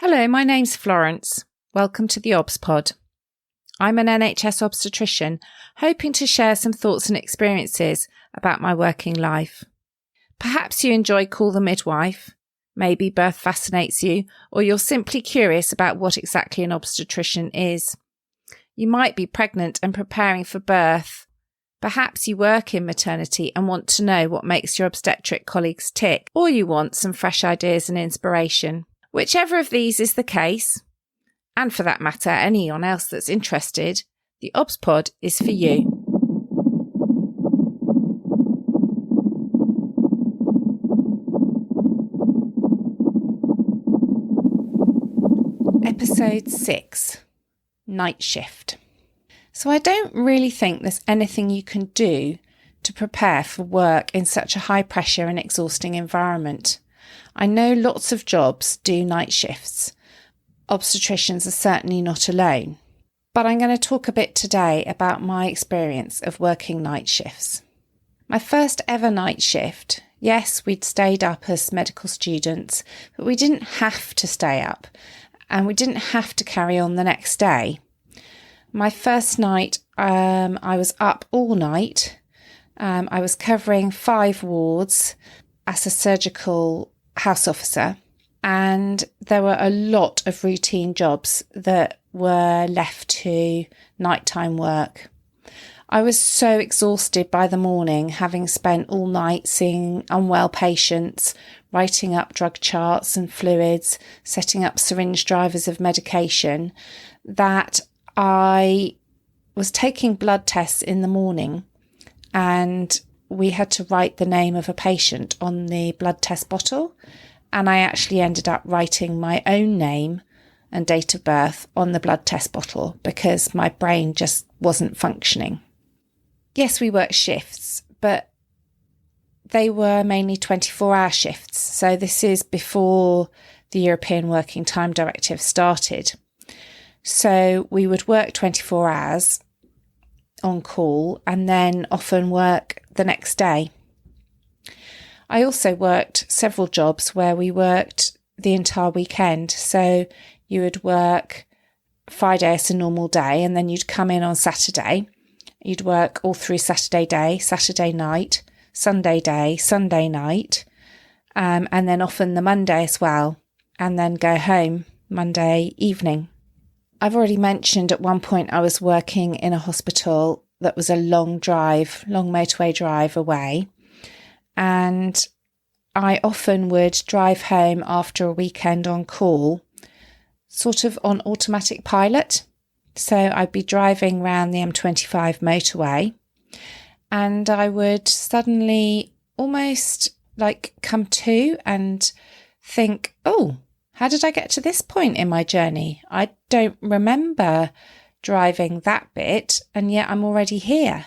Hello, my name's Florence. Welcome to theobspod. I'm an NHS obstetrician, hoping to share some thoughts and experiences about my working life. Perhaps you enjoy Call the Midwife, maybe birth fascinates you, or you're simply curious about what exactly an obstetrician is. You might be pregnant and preparing for birth. Perhaps you work in maternity and want to know what makes your obstetric colleagues tick, or you want some fresh ideas and inspiration. Whichever of these is the case, and for that matter, anyone else that's interested, the theobspod is for you. Episode 6, Night Shift. So I don't really think there's anything you can do to prepare for work in such a high pressure and exhausting environment. I know lots of jobs do night shifts. Obstetricians are certainly not alone. But I'm going to talk a bit today about my experience of working night shifts. My first ever night shift, yes, we'd stayed up as medical students, but we didn't have to stay up and we didn't have to carry on the next day. My first night, I was up all night. I was covering 5 wards as a surgical house officer, and there were a lot of routine jobs that were left to nighttime work. I was so exhausted by the morning, having spent all night seeing unwell patients, writing up drug charts and fluids, setting up syringe drivers of medication, that I was taking blood tests in the morning, and we had to write the name of a patient on the blood test bottle, and I actually ended up writing my own name and date of birth on the blood test bottle because my brain just wasn't functioning. Yes, we worked shifts, but they were mainly 24-hour shifts, so this is before the European Working Time Directive started. So we would work 24 hours on call and then often work the next day. I also worked several jobs where we worked the entire weekend. So you would work Friday as a normal day, and then you'd come in on Saturday. You'd work all through Saturday day, Saturday night, Sunday day, Sunday night, and then often the Monday as well, and then go home Monday evening. I've already mentioned at one point I was working in a hospital that was a long motorway drive away. And I often would drive home after a weekend on call, sort of on automatic pilot. So I'd be driving around the M25 motorway and I would suddenly almost like come to and think, oh, how did I get to this point in my journey? I don't remember driving that bit, and yet I'm already here.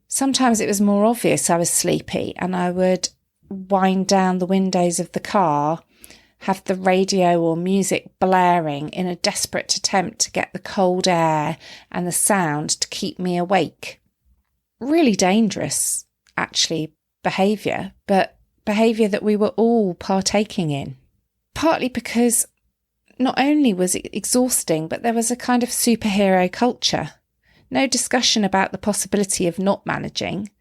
Sometimes it was more obvious I was sleepy, and I would wind down the windows of the car, have the radio or music blaring in a desperate attempt to get the cold air and the sound to keep me awake. Really dangerous, actually, behaviour, but behaviour that we were all partaking in. Partly because not only was it exhausting, but there was a kind of superhero culture. No discussion about the possibility of not managing.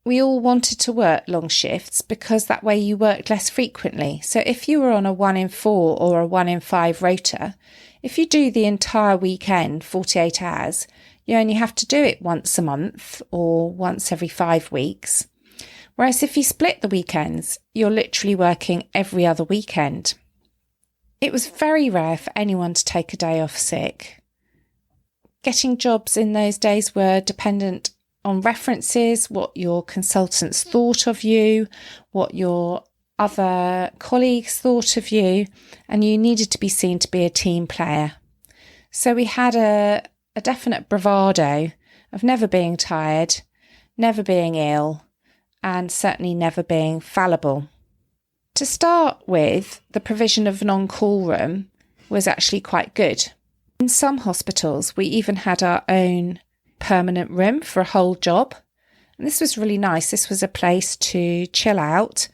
We all wanted to work long shifts because that way you worked less frequently. So if you were on a 1 in 4 or a 1 in 5 rota, if you do the entire weekend, 48 hours, you only have to do it once a month or once every 5 weeks. Whereas if you split the weekends, you're literally working every other weekend. It was very rare for anyone to take a day off sick. Getting jobs in those days were dependent on references, what your consultants thought of you, what your other colleagues thought of you, and you needed to be seen to be a team player. So we had a definite bravado of never being tired, never being ill, and certainly never being fallible. To start with, the provision of an on-call room was actually quite good. In some hospitals, we even had our own permanent room for a whole job. And this was really nice. This was a place to chill out,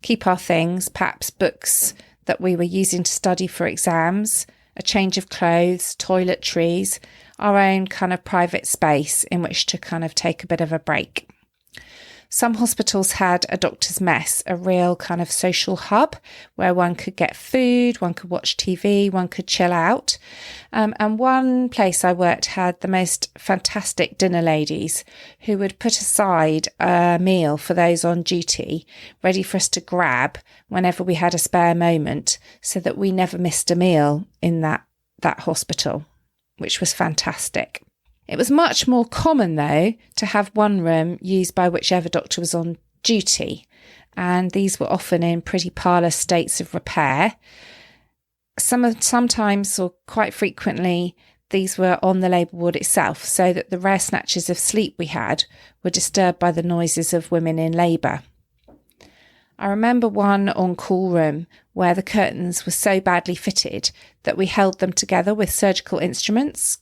keep our things, perhaps books that we were using to study for exams, a change of clothes, toiletries, our own kind of private space in which to kind of take a bit of a break. Some hospitals had a doctor's mess, a real kind of social hub where one could get food, one could watch TV, one could chill out. And one place I worked had the most fantastic dinner ladies who would put aside a meal for those on duty, ready for us to grab whenever we had a spare moment, so that we never missed a meal in that hospital, which was fantastic. It was much more common, though, to have one room used by whichever doctor was on duty, and these were often in pretty parlous states of repair. Sometimes, or quite frequently, these were on the labour ward itself, so that the rare snatches of sleep we had were disturbed by the noises of women in labour. I remember one on-call room where the curtains were so badly fitted that we held them together with surgical instruments.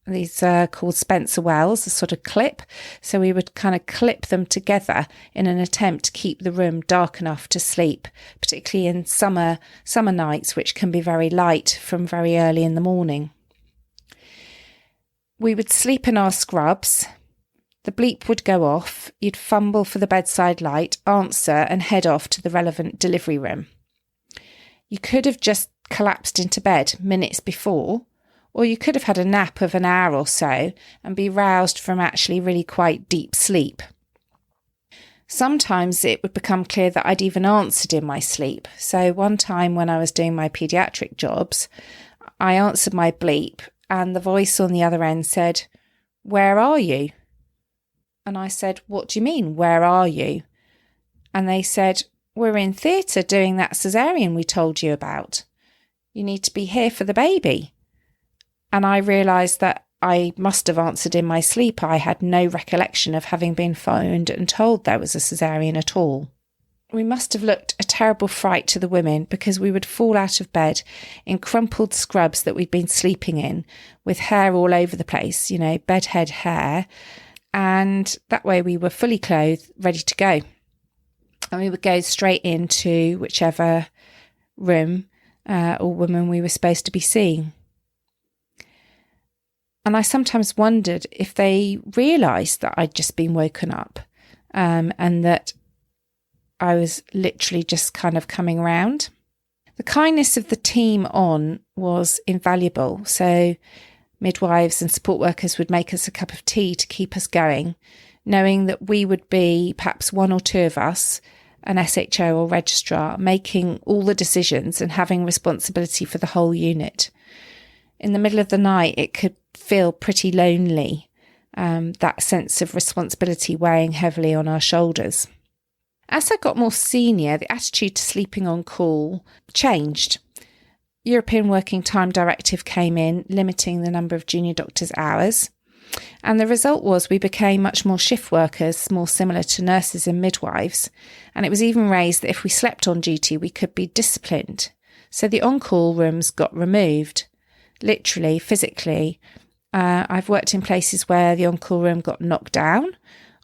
These are called Spencer Wells, a sort of clip. So we would kind of clip them together in an attempt to keep the room dark enough to sleep, particularly in summer nights, which can be very light from very early in the morning. We would sleep in our scrubs. The bleep would go off. You'd fumble for the bedside light, answer, and head off to the relevant delivery room. You could have just collapsed into bed minutes before, or you could have had a nap of an hour or so and be roused from actually really quite deep sleep. Sometimes it would become clear that I'd even answered in my sleep. So one time when I was doing my paediatric jobs, I answered my bleep and the voice on the other end said, "Where are you?" And I said, "What do you mean, where are you?" And they said, "We're in theatre doing that caesarean we told you about. You need to be here for the baby." And I realised that I must have answered in my sleep. I had no recollection of having been phoned and told there was a caesarean at all. We must have looked a terrible fright to the women, because we would fall out of bed in crumpled scrubs that we'd been sleeping in, with hair all over the place, bedhead hair. And that way we were fully clothed, ready to go. And we would go straight into whichever room or woman we were supposed to be seeing. And I sometimes wondered if they realised that I'd just been woken up and that I was literally just kind of coming around. The kindness of the team on was invaluable. So midwives and support workers would make us a cup of tea to keep us going, knowing that we would be perhaps one or two of us, an SHO or registrar, making all the decisions and having responsibility for the whole unit. In the middle of the night, it could feel pretty lonely, that sense of responsibility weighing heavily on our shoulders. As I got more senior, the attitude to sleeping on call changed. European Working Time Directive came in, limiting the number of junior doctors' hours. And the result was we became much more shift workers, more similar to nurses and midwives. And it was even raised that if we slept on duty, we could be disciplined. So the on-call rooms got removed, literally, physically. I've worked in places where the on-call room got knocked down,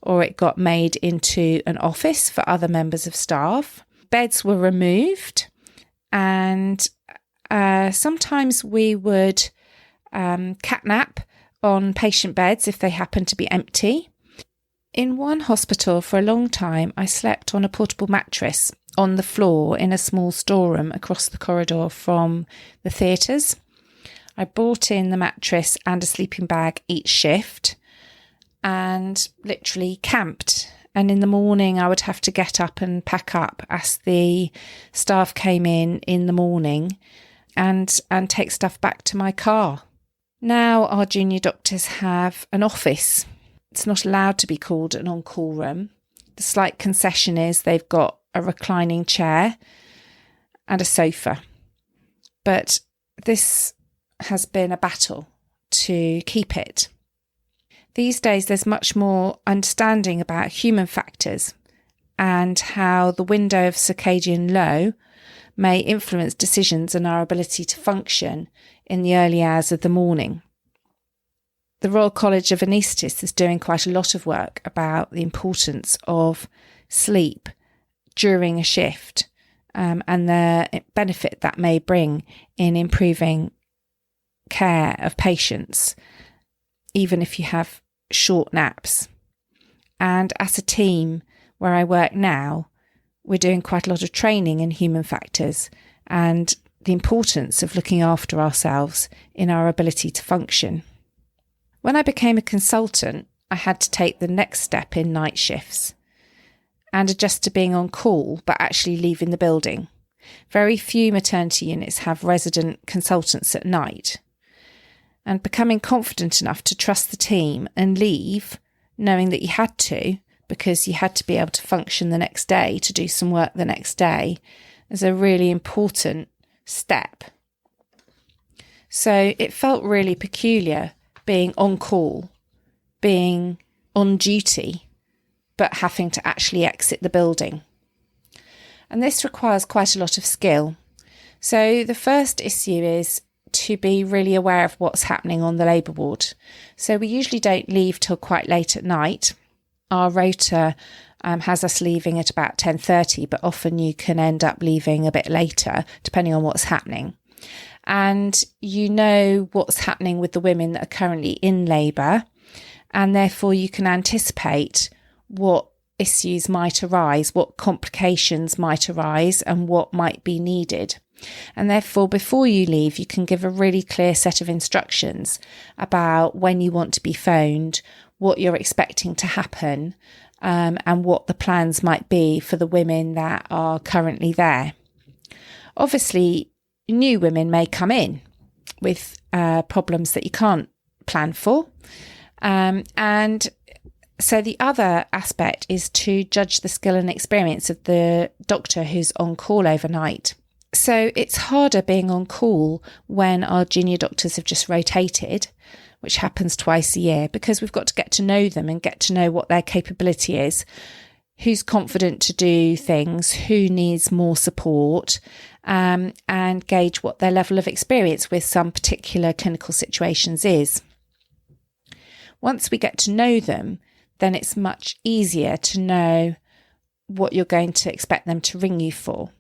or it got made into an office for other members of staff. Beds were removed, and sometimes we would catnap on patient beds if they happened to be empty. In one hospital for a long time, I slept on a portable mattress on the floor in a small storeroom across the corridor from the theatres. I brought in the mattress and a sleeping bag each shift and literally camped. And in the morning, I would have to get up and pack up as the staff came in the morning and take stuff back to my car. Now our junior doctors have an office. It's not allowed to be called an on-call room. The slight concession is they've got a reclining chair and a sofa. But this has been a battle to keep it. These days, there's much more understanding about human factors and how the window of circadian low may influence decisions and our ability to function in the early hours of the morning. The Royal College of Anaesthetists is doing quite a lot of work about the importance of sleep during a shift and the benefit that may bring in improving care of patients, even if you have short naps. And as a team where I work now, we're doing quite a lot of training in human factors and the importance of looking after ourselves in our ability to function. When I became a consultant, I had to take the next step in night shifts and adjust to being on call, but actually leaving the building. Very few maternity units have resident consultants at night. And becoming confident enough to trust the team and leave, knowing that you had to, because you had to be able to function the next day, to do some work the next day, is a really important step. So it felt really peculiar being on call, being on duty, but having to actually exit the building. And this requires quite a lot of skill. So the first issue is to be really aware of what's happening on the labour ward. So we usually don't leave till quite late at night. Our rota has us leaving at about 10:30, but often you can end up leaving a bit later, depending on what's happening. And you know what's happening with the women that are currently in labour, and therefore you can anticipate what issues might arise, what complications might arise, and what might be needed. And therefore, before you leave, you can give a really clear set of instructions about when you want to be phoned, what you're expecting to happen, and what the plans might be for the women that are currently there. Obviously, new women may come in with problems that you can't plan for. And so the other aspect is to judge the skill and experience of the doctor who's on call overnight. So it's harder being on call when our junior doctors have just rotated, which happens twice a year, because we've got to get to know them and get to know what their capability is, who's confident to do things, who needs more support, and gauge what their level of experience with some particular clinical situations is. Once we get to know them, then it's much easier to know what you're going to expect them to ring you for.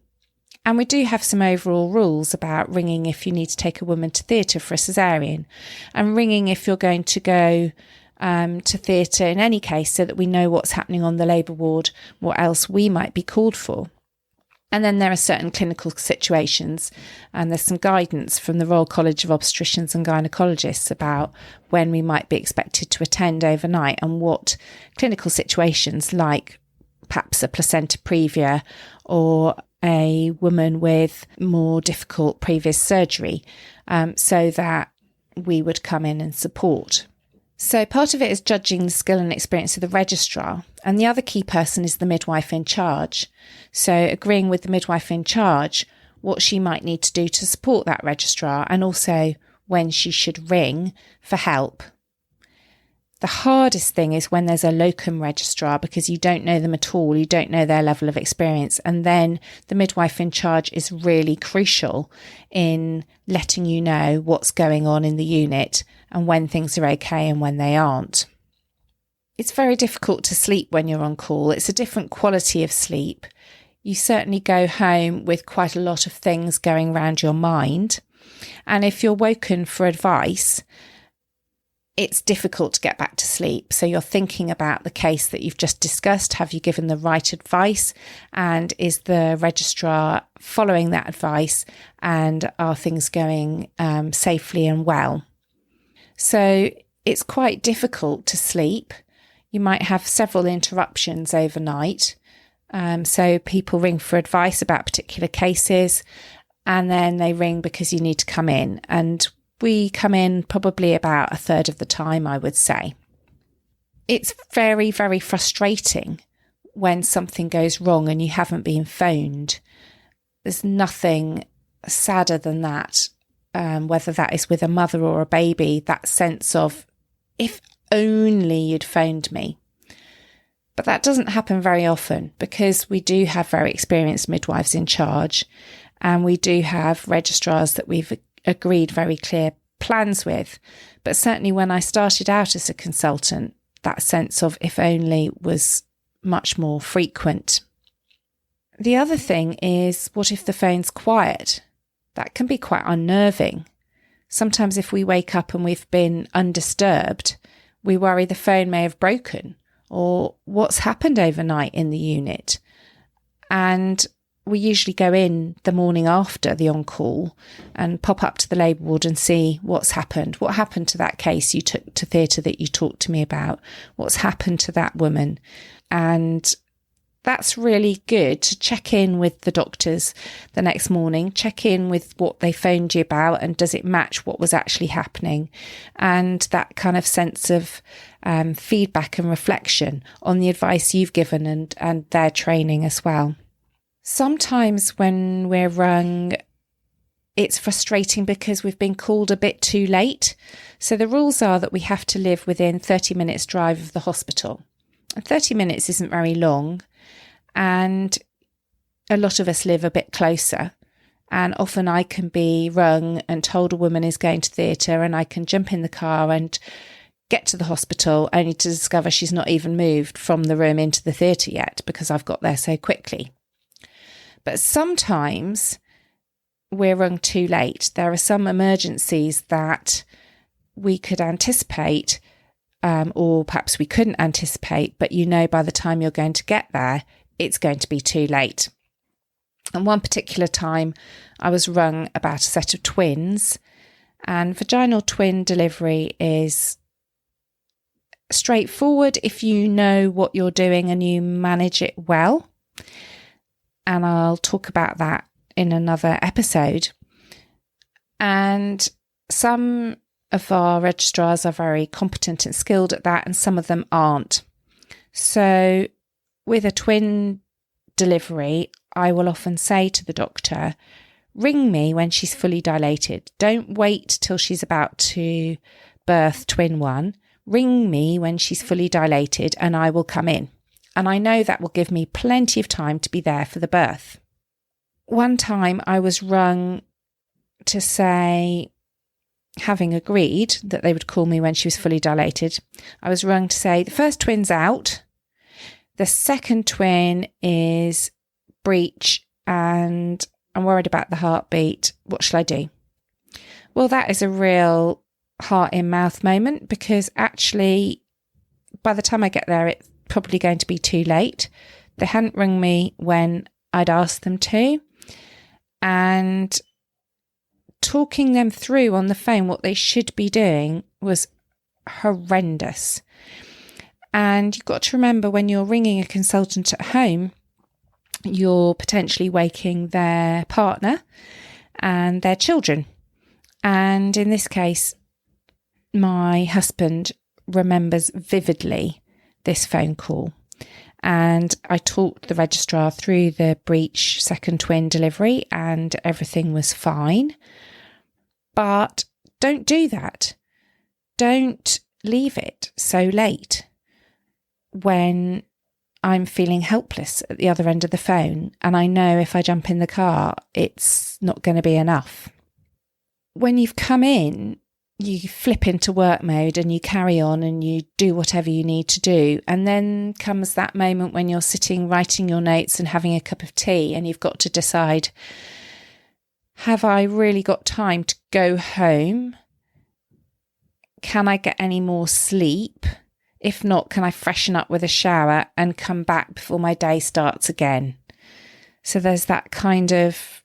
And we do have some overall rules about ringing if you need to take a woman to theatre for a caesarean, and ringing if you're going to go to theatre in any case, so that we know what's happening on the labour ward, what else we might be called for. And then there are certain clinical situations, and there's some guidance from the Royal College of Obstetricians and Gynecologists about when we might be expected to attend overnight and what clinical situations, like perhaps a placenta previa or a woman with more difficult previous surgery, so that we would come in and support. So part of it is judging the skill and experience of the registrar, and the other key person is the midwife in charge. So agreeing with the midwife in charge what she might need to do to support that registrar, and also when she should ring for help. The hardest thing is when there's a locum registrar, because you don't know them at all, you don't know their level of experience, and then the midwife in charge is really crucial in letting you know what's going on in the unit and when things are okay and when they aren't. It's very difficult to sleep when you're on call. It's a different quality of sleep. You certainly go home with quite a lot of things going around your mind, and if you're woken for advice, it's difficult to get back to sleep. So you're thinking about the case that you've just discussed. Have you given the right advice? And is the registrar following that advice? And are things going safely and well? So it's quite difficult to sleep. You might have several interruptions overnight. So people ring for advice about particular cases, and then they ring because you need to come in. And we come in probably about a third of the time, I would say. It's very, very frustrating when something goes wrong and you haven't been phoned. There's nothing sadder than that, whether that is with a mother or a baby, that sense of, if only you'd phoned me. But that doesn't happen very often, because we do have very experienced midwives in charge, and we do have registrars that we've agreed very clear plans with. But certainly when I started out as a consultant, that sense of if only was much more frequent. The other thing is, what if the phone's quiet? That can be quite unnerving. Sometimes if we wake up and we've been undisturbed, we worry the phone may have broken or what's happened overnight in the unit. And we usually go in the morning after the on-call and pop up to the labour ward and see what's happened. What happened to that case you took to theatre that you talked to me about? What's happened to that woman? And that's really good to check in with the doctors the next morning, check in with what they phoned you about and does it match what was actually happening, and that kind of sense of feedback and reflection on the advice you've given and their training as well. Sometimes when we're rung, it's frustrating because we've been called a bit too late. So the rules are that we have to live within 30 minutes drive of the hospital. And 30 minutes isn't very long. And a lot of us live a bit closer, and often I can be rung and told a woman is going to theatre, and I can jump in the car and get to the hospital only to discover she's not even moved from the room into the theatre yet because I've got there so quickly. But sometimes we're rung too late. There are some emergencies that we could anticipate, or perhaps we couldn't anticipate, but by the time you're going to get there, it's going to be too late. And one particular time I was rung about a set of twins, and vaginal twin delivery is straightforward if you know what you're doing and you manage it well. And I'll talk about that in another episode. And some of our registrars are very competent and skilled at that, and some of them aren't. So with a twin delivery, I will often say to the doctor, ring me when she's fully dilated. Don't wait till she's about to birth twin one. Ring me when she's fully dilated and I will come in. And I know that will give me plenty of time to be there for the birth. One time I was rung to say, having agreed that they would call me when she was fully dilated, I was rung to say, the first twin's out. The second twin is breech and I'm worried about the heartbeat. What shall I do? Well, that is a real heart in mouth moment, because actually by the time I get there, it's probably going to be too late. They hadn't rung me when I'd asked them to. And talking them through on the phone what they should be doing was horrendous. And you've got to remember, when you're ringing a consultant at home, you're potentially waking their partner and their children. And in this case, my husband remembers vividly this phone call. And I talked the registrar through the breech second twin delivery and everything was fine. But don't do that. Don't leave it so late when I'm feeling helpless at the other end of the phone, and I know if I jump in the car, it's not going to be enough. When you've come in, you flip into work mode and you carry on and you do whatever you need to do. And then comes that moment when you're sitting writing your notes and having a cup of tea, and you've got to decide, have I really got time to go home? Can I get any more sleep? If not, can I freshen up with a shower and come back before my day starts again? So there's that kind of,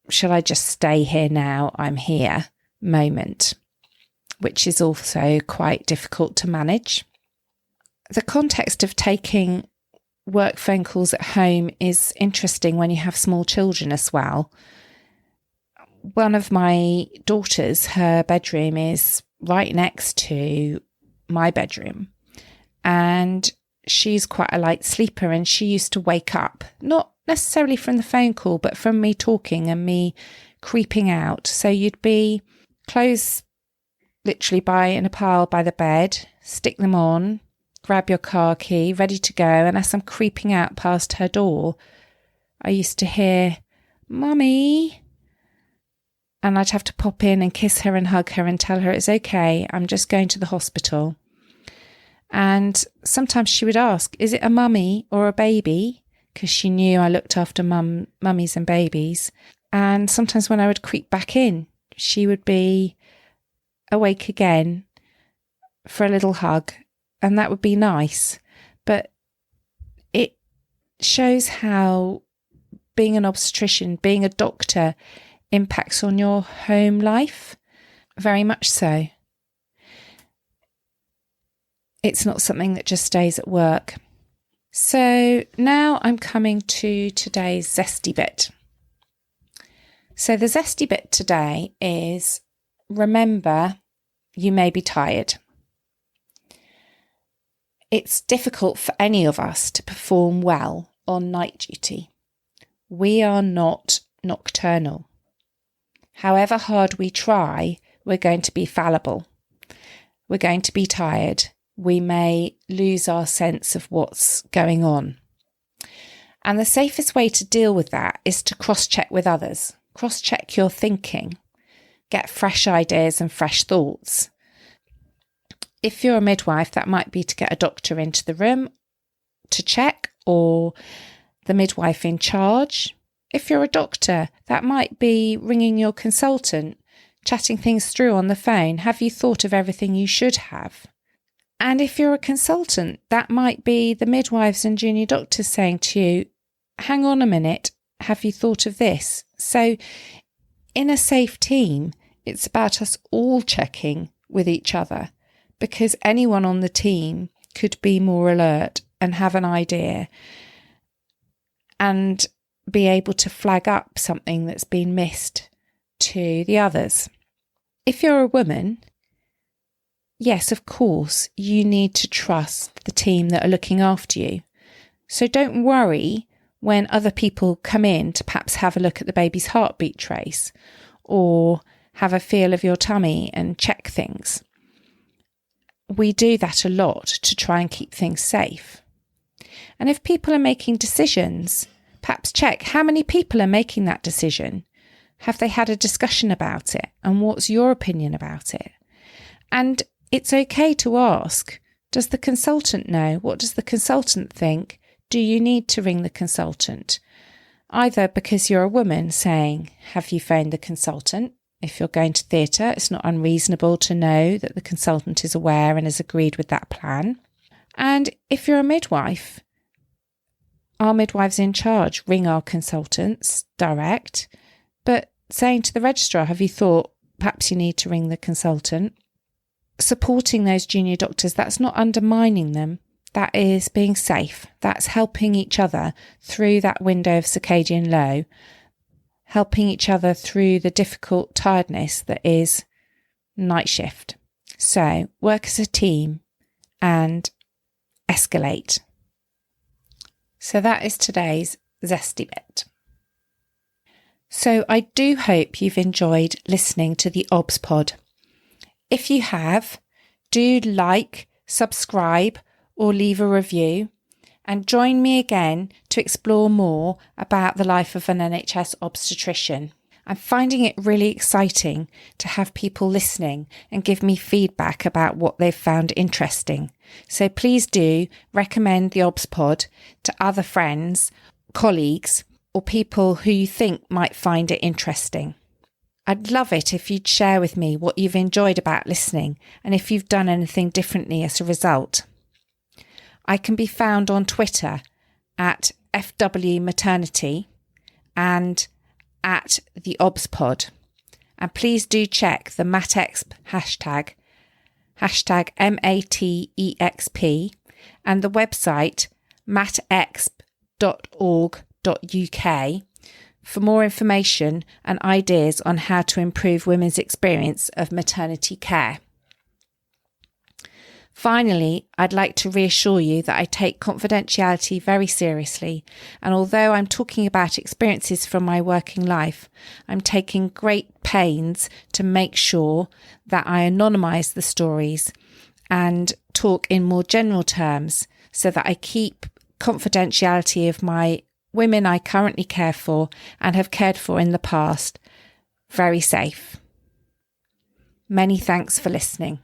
shall I just stay here now? I'm here moment, which is also quite difficult to manage. The context of taking work phone calls at home is interesting when you have small children as well. One of my daughters, her bedroom is right next to my bedroom. And she's quite a light sleeper, and she used to wake up, not necessarily from the phone call, but from me talking and me creeping out. So you'd be clothes literally in a pile by the bed, stick them on, grab your car key, ready to go. And as I'm creeping out past her door, I used to hear, "Mummy." And I'd have to pop in and kiss her and hug her and tell her it's okay, I'm just going to the hospital. And sometimes she would ask, is it a mummy or a baby? because she knew I looked after mummies and babies. And sometimes when I would creep back in, she would be awake again for a little hug, and that would be nice. But it shows how being an obstetrician, being a doctor, impacts on your home life. Very much so. It's not something that just stays at work. So now I'm coming to today's zesty bit. So the zesty bit today is, remember, you may be tired. It's difficult for any of us to perform well on night duty. We are not nocturnal. However hard we try, we're going to be fallible. We're going to be tired. We may lose our sense of what's going on. And the safest way to deal with that is to cross-check with others. Cross-check your thinking. Get fresh ideas and fresh thoughts. If you're a midwife, that might be to get a doctor into the room to check, or the midwife in charge. If you're a doctor, that might be ringing your consultant, chatting things through on the phone. Have you thought of everything you should have? And if you're a consultant, that might be the midwives and junior doctors saying to you, hang on a minute, have you thought of this? So in a safe team, it's about us all checking with each other, because anyone on the team could be more alert and have an idea and be able to flag up something that's been missed to the others. If you're a woman, yes, of course, you need to trust the team that are looking after you. So don't worry when other people come in to perhaps have a look at the baby's heartbeat trace or have a feel of your tummy and check things. We do that a lot to try and keep things safe. And if people are making decisions, perhaps check how many people are making that decision. Have they had a discussion about it? And what's your opinion about it? And it's okay to ask, does the consultant know? What does the consultant think? Do you need to ring the consultant? Either because you're a woman saying, have you phoned the consultant? If you're going to theatre, it's not unreasonable to know that the consultant is aware and has agreed with that plan. And if you're a midwife, our midwives in charge ring our consultants direct, but saying to the registrar, have you thought perhaps you need to ring the consultant? Supporting those junior doctors, that's not undermining them. That is being safe. That's helping each other through that window of circadian low, helping each other through the difficult tiredness that is night shift. So work as a team and escalate. So that is today's zesty bit. So I do hope you've enjoyed listening to the theobspod. If you have, do like, subscribe, or leave a review, and join me again to explore more about the life of an NHS obstetrician. I'm finding it really exciting to have people listening and give me feedback about what they've found interesting. So please do recommend the theobspod to other friends, colleagues, or people who you think might find it interesting. I'd love it if you'd share with me what you've enjoyed about listening and if you've done anything differently as a result. I can be found on Twitter at FW and at theobspod. And please do check the matexp hashtag MATEXP, and the website matexp.org.uk for more information and ideas on how to improve women's experience of maternity care. Finally, I'd like to reassure you that I take confidentiality very seriously, and although I'm talking about experiences from my working life, I'm taking great pains to make sure that I anonymise the stories and talk in more general terms so that I keep confidentiality of my women I currently care for and have cared for in the past very safe. Many thanks for listening.